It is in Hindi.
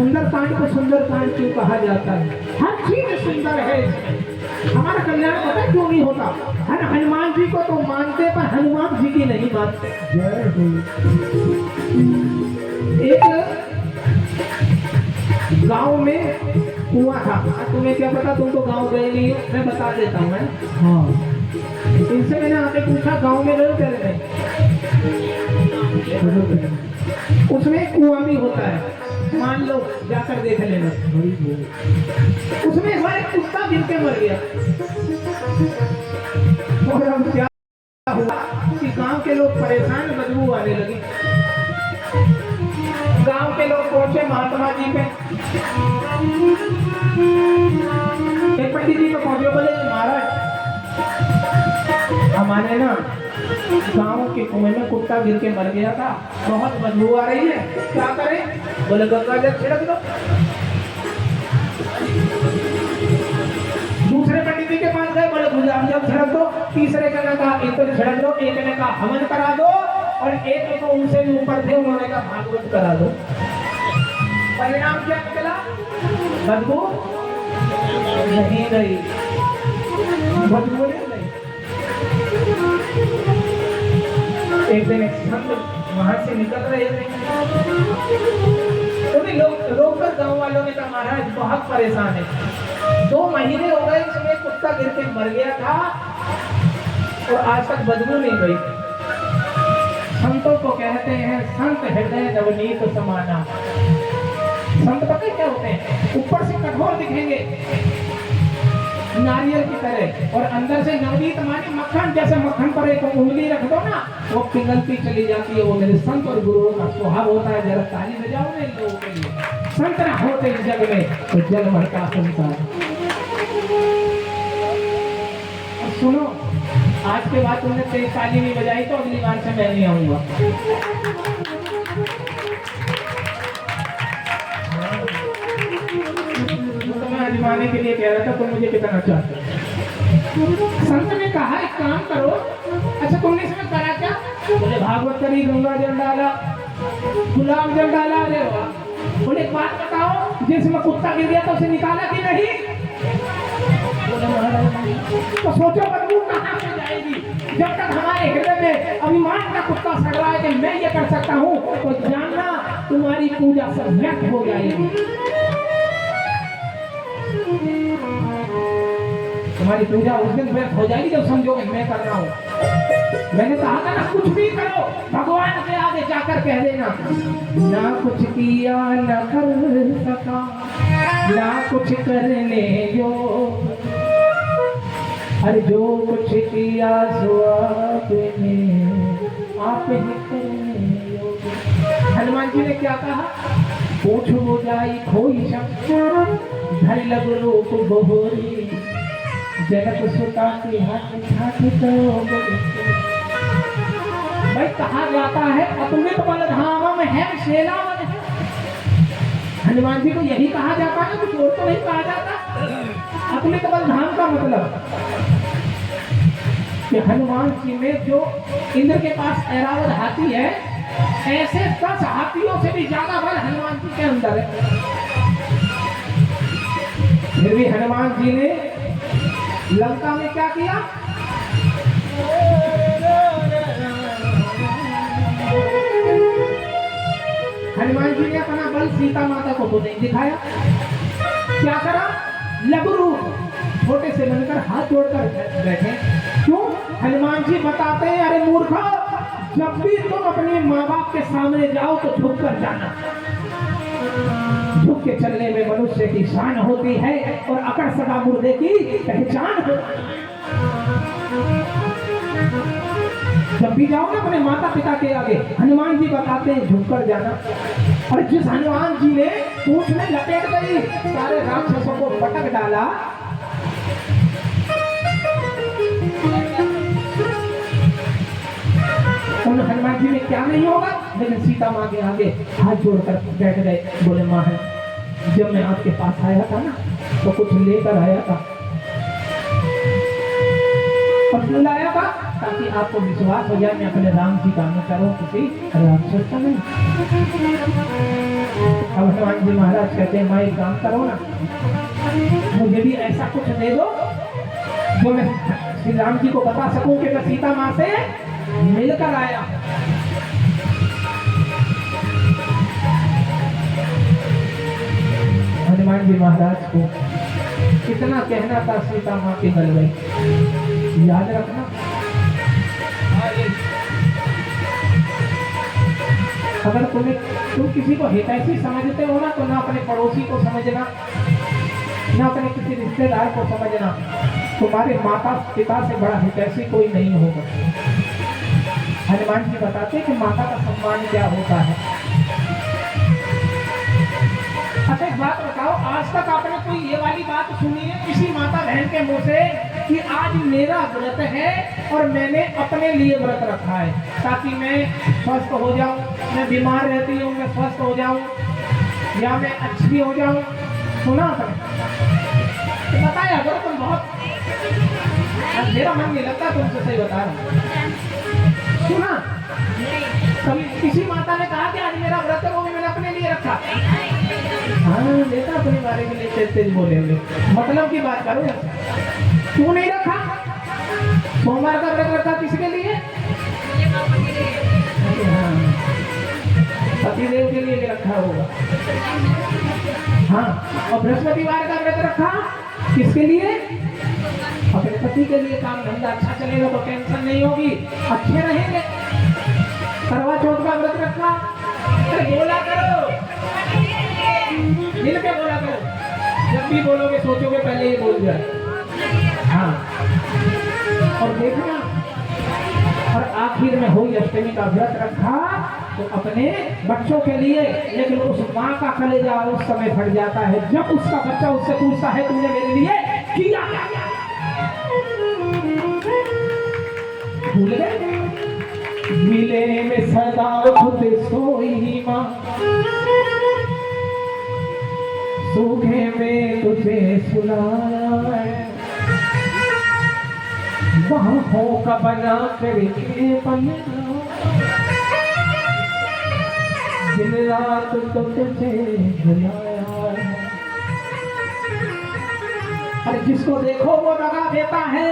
सुंदरकांड को सुंदरकांड क्यों कहा जाता है? हर चीज सुंदर है इसमें। हमारा कल्याण पता क्यों नहीं होता? हनुमान जी को तो मानते पर हनुमान जी की नहीं मानते। जय हो। एक गांव में कुआं था। तुम्हें क्या पता, तुम तो गांव गए नहीं हो, मैं बता देता हूँ। हाँ, इनसे मैंने आके पूछा गांव में गए क्या नहीं? उसमें कुआं भी होता है, मान लो जाकर देख लेना। उसमें हमारे कुत्ता गिर के मर गया। और हम क्या हुआ कि गांव के लोग परेशान, बदबू आने लगी। गांव के लोग पहुंचे महात्मा जी पे। एक पंडित जी को पहुंचे, बोले महाराज हमारे ना गांव के कुएं में कुत्ता गिर के मर गया था, बहुत बदबू आ रही है, क्या करें? बोले गंगा जल छिड़क दो। दूसरे पंडित जी के पास गए, बोले गुलाब जल छिड़क दो। तीसरे ने कहा इत्र छिड़क दो। एक ने कहा हवन करा दो, और एक तो उनसे भी ऊपर थे, उन्होंने कहा भागवत करा दो। परिणाम क्या निकला? बदबू नहीं गई, बदबू नहीं गई। एक दिन एक संत वहां से निकल रहे थे, उन्हें लोग कर गांव वालों ने कहा महाराज बहुत परेशान है, 2 महीने हो गए इसमें कुत्ता गिर के मर गया था और आज तक बदबू नहीं गई। संतों को कहते हैं संत हृदय नवनीत समाना। संत पता क्या होते हैं? ऊपर से कठोर दिखेंगे नारियल की तरह, और अंदर से नवनीत माने मक्खन। जैसे मक्खन पर एक उंगली रख दो ना, वो पिघलती चली जाती है। वो मेरे संत और गुरुओं का स्वभाव होता है। जरा ताली बजाओ ना इन लोगों के लिए। संत ना होते इस जग में तो जग भर का संसार। और सुनो, आज के बाद तुमने तेज ताली नहीं बजाई तो अगली बार से मैं नहीं आऊंगा। आजमाने के लिए कह रहा था, तुम मुझे कितना चाहते हो? संत ने कहा एक काम करो। अच्छा तुमने इसमें करा क्या? बोले भागवत करी, गंगा जल डाला, गुलाब जल डाला। अरे वाह। बोले एक बात बताओ, जिसमें कुत्ता गिर गया तो उसे निकाला कि नहीं? बोले महाराज तो सोचो बदबू कहाँ से जाएगी? जब तक हमारे हृदय में अभिमान का कुत्ता सड़ रहा है कि मैं ये कर सकता हूँ, तो जानना तुम्हारी पूजा सब व्यर्थ हो जाएगी। तुम्हारी पूजा उस दिन व्यर्थ हो जाएगी जब समझोगे मैं कर रहा हूं। मैंने कहा था ना, कुछ भी करो भगवान के आगे जाकर कह देना, ना कुछ किया ना कर सका, ना कुछ करने जो, अरे जो कुछ किया सो आपने आप ही करने योग्य। हनुमान जी ने क्या कहा? पूछ हो जाई खोई शब्द, धर लग रूप बहोरी, जनक सुता के हाथ तो भाई कहा जाता है अतुलित बलधामम है सेनावन है। हनुमान जी को यही कहा जाता है, कुछ और तो नहीं कहा जाता। अतुलित बलधाम का मतलब कि हनुमान जी में जो इंद्र के पास ऐरावत हाथी है, ऐसे 10 हाथियों से भी ज्यादा बल हनुमान जी के अंदर है। फिर भी हनुमान जी ने लंका में क्या किया? हनुमान जी ने अपना बल सीता माता को तो नहीं दिखाया। क्या करा? लघु रूप छोटे से बनकर हाथ जोड़कर बैठे। क्यों? हनुमान जी बताते हैं अरे मूर्खा, जब भी तुम अपने माँ बाप के सामने जाओ तो झुक कर जाना। झुक के चलने में मनुष्य की शान होती है और अकड़ सदा मुर्दे की पहचान होती है। जब भी जाओ ना अपने माता पिता के आगे, हनुमान जी बताते हैं झुक कर जाना। और जिस हनुमान जी ने पूंछ में लपेट गई सारे राक्षसों को पटक डाला, उन हनुमान जी में क्या नहीं होगा, लेकिन सीता माँ के आगे हाथ जोड़कर बैठ गए। बोले माँ है, जब मैं आपके पास आया था ना तो कुछ लेकर आया था, और क्यों लाया था? ताकि आपको विश्वास हो जाए मैं अपने राम जी का अनुसरण किसी राक्षस का नहीं। अब हनुमान जी महाराज कहते हैं माँ एक काम करो ना, मुझे भी ऐसा कुछ दे दो जो मैं श्री राम जी को बता सकूं कि मैं सीता माँ से मिलकर आया। हनुमान जी महाराज को कितना कहना था, सीता माँ की गल गई। याद रखना, अगर तुम किसी को हितैषी समझते हो ना, तो ना अपने पड़ोसी को समझना, ना अपने किसी रिश्तेदार को समझना। तुम्हारे माता पिता से बड़ा हितैषी कोई नहीं होगा। हनुमान जी बताते हैं कि माता का सम्मान क्या होता है। अच्छा एक बात बताओ, आज तक आपने कोई ये वाली बात सुनी है किसी माता बहन के मुंह से कि आज मेरा व्रत है और मैंने अपने लिए व्रत रखा है ताकि मैं स्वस्थ हो जाऊं, मैं बीमार रहती हूं मैं स्वस्थ हो जाऊं, या मैं अच्छी हो जाऊं? सुना आपने? तो बताया अगर तुम बहुत, मेरा मन नहीं लगता तुमसे, सही बता रहा हूं। सुना कभी किसी माता ने कहा कि आज मेरा व्रत है वो भी मैंने अपने लिए रखा? हाँ बेटा अपने बारे में नहीं तेज बोलेंगे, मतलब की बात करो। क्यों नहीं रखा? सोमवार का व्रत रखा किसके लिए? हाँ पतिदेव के लिए रखा होगा। हाँ और बृहस्पतिवार का व्रत रखा किसके लिए? अपने पति के लिए। काम धंधा अच्छा चलेगा तो टेंशन नहीं होगी, अच्छे रहेंगे। करवा चौथ का व्रत रखा, अरे बोला करो, मिल के बोला करो, जब भी बोलोगे सोचोगे पहले ये बोल जाए। हाँ और देखना, और आखिर में होली अष्टमी का व्रत रखा तो अपने बच्चों के लिए, लेकिन उस माँ का कलेजा उस समय फट जाता है जब उसका बच्चा उससे पूछता है तुमने मेरे लिए किया क्या? भूल गए? मिले में सदा खुद सोई माँ, सूखे में तुझे सुनाया है, बाहों का बना करके पन्ना, दिन रात तो तुझे बुलाया है। अरे जिसको देखो वो दगा देता है।